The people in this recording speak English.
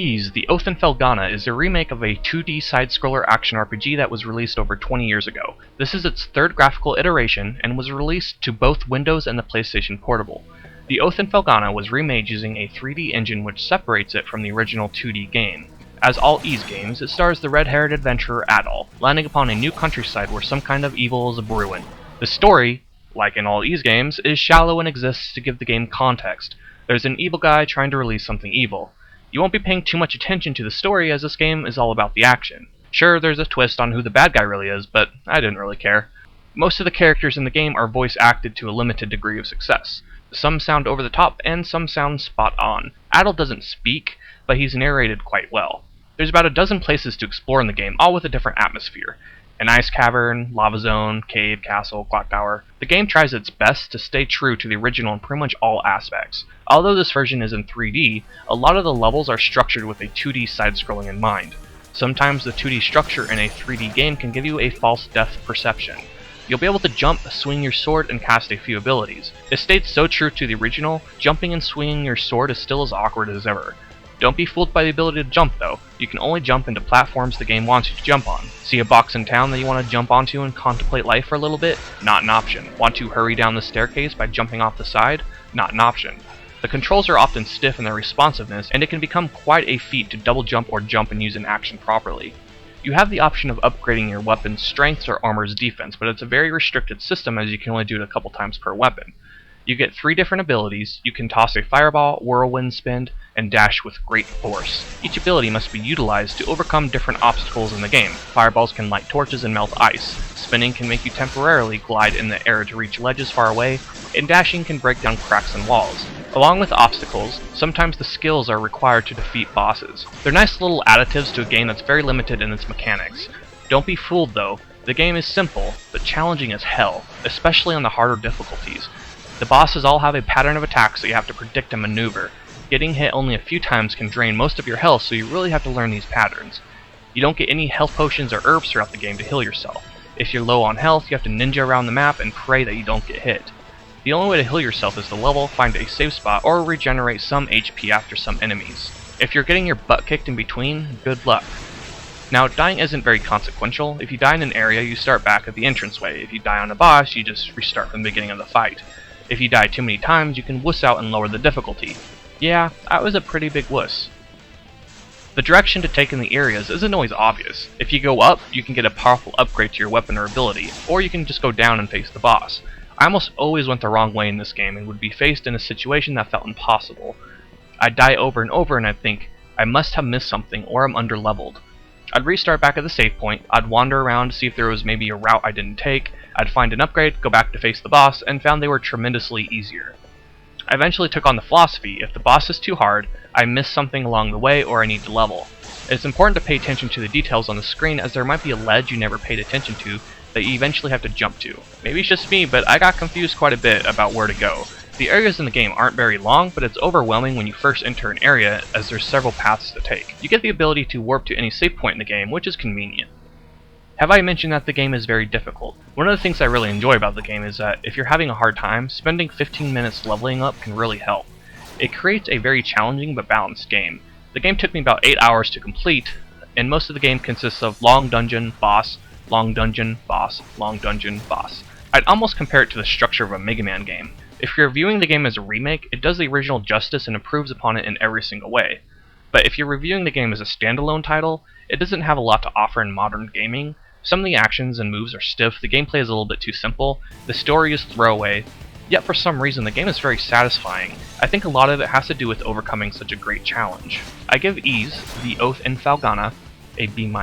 Ease, The Oath in Felghana is a remake of a 2D side-scroller action RPG that was released over 20 years ago. This is its third graphical iteration and was released to both Windows and the PlayStation Portable. The Oath in Felghana was remade using a 3D engine which separates it from the original 2D game. As all Ease games, it stars the red-haired adventurer Adol, landing upon a new countryside where some kind of evil is abrewing. The story, like in all Ease games, is shallow and exists to give the game context. There's an evil guy trying to release something evil. You won't be paying too much attention to the story as this game is all about the action. Sure, there's a twist on who the bad guy really is, but I didn't really care. Most of the characters in the game are voice acted to a limited degree of success. Some sound over the top and some sound spot on. Adol doesn't speak, but he's narrated quite well. There's about a dozen places to explore in the game, all with a different atmosphere. An ice cavern, lava zone, cave, castle, clock tower. The game tries its best to stay true to the original in pretty much all aspects. Although this version is in 3D, a lot of the levels are structured with a 2D side-scrolling in mind. Sometimes the 2D structure in a 3D game can give you a false depth perception. You'll be able to jump, swing your sword, and cast a few abilities. It stays so true to the original, jumping and swinging your sword is still as awkward as ever. Don't be fooled by the ability to jump though. You can only jump into platforms the game wants you to jump on. See a box in town that you want to jump onto and contemplate life for a little bit? Not an option. Want to hurry down the staircase by jumping off the side? Not an option. The controls are often stiff in their responsiveness, and it can become quite a feat to double jump or jump and use an action properly. You have the option of upgrading your weapon's strength or armor's defense, but it's a very restricted system as you can only do it a couple times per weapon. You get 3 different abilities. You can toss a fireball, whirlwind spin, and dash with great force. Each ability must be utilized to overcome different obstacles in the game. Fireballs can light torches and melt ice. Spinning can make you temporarily glide in the air to reach ledges far away, and dashing can break down cracks in walls. Along with obstacles, sometimes the skills are required to defeat bosses. They're nice little additives to a game that's very limited in its mechanics. Don't be fooled though, the game is simple, but challenging as hell, especially on the harder difficulties. The bosses all have a pattern of attacks that you have to predict and maneuver. Getting hit only a few times can drain most of your health, so you really have to learn these patterns. You don't get any health potions or herbs throughout the game to heal yourself. If you're low on health, you have to ninja around the map and pray that you don't get hit. The only way to heal yourself is to level, find a safe spot, or regenerate some HP after some enemies. If you're getting your butt kicked in between, good luck. Now, dying isn't very consequential. If you die in an area, you start back at the entranceway. If you die on a boss, you just restart from the beginning of the fight. If you die too many times, you can wuss out and lower the difficulty. Yeah, that was a pretty big wuss. The direction to take in the areas isn't always obvious. If you go up, you can get a powerful upgrade to your weapon or ability, or you can just go down and face the boss. I almost always went the wrong way in this game and would be faced in a situation that felt impossible. I'd die over and over and I'd think, I must have missed something or I'm underleveled. I'd restart back at the save point, I'd wander around to see if there was maybe a route I didn't take, I'd find an upgrade, go back to face the boss, and found they were tremendously easier. I eventually took on the philosophy, if the boss is too hard, I miss something along the way or I need to level. It's important to pay attention to the details on the screen as there might be a ledge you never paid attention to that you eventually have to jump to. Maybe it's just me, but I got confused quite a bit about where to go. The areas in the game aren't very long, but it's overwhelming when you first enter an area as there's several paths to take. You get the ability to warp to any save point in the game, which is convenient. Have I mentioned that the game is very difficult? One of the things I really enjoy about the game is that if you're having a hard time, spending 15 minutes leveling up can really help. It creates a very challenging but balanced game. The game took me about 8 hours to complete, and most of the game consists of long dungeon, boss, long dungeon, boss, long dungeon, boss. I'd almost compare it to the structure of a Mega Man game. If you're viewing the game as a remake, it does the original justice and improves upon it in every single way. But if you're reviewing the game as a standalone title, it doesn't have a lot to offer in modern gaming. Some of the actions and moves are stiff, the gameplay is a little bit too simple, the story is throwaway, yet for some reason the game is very satisfying. I think a lot of it has to do with overcoming such a great challenge. I give Ease, The Oath in Felghana, a B-.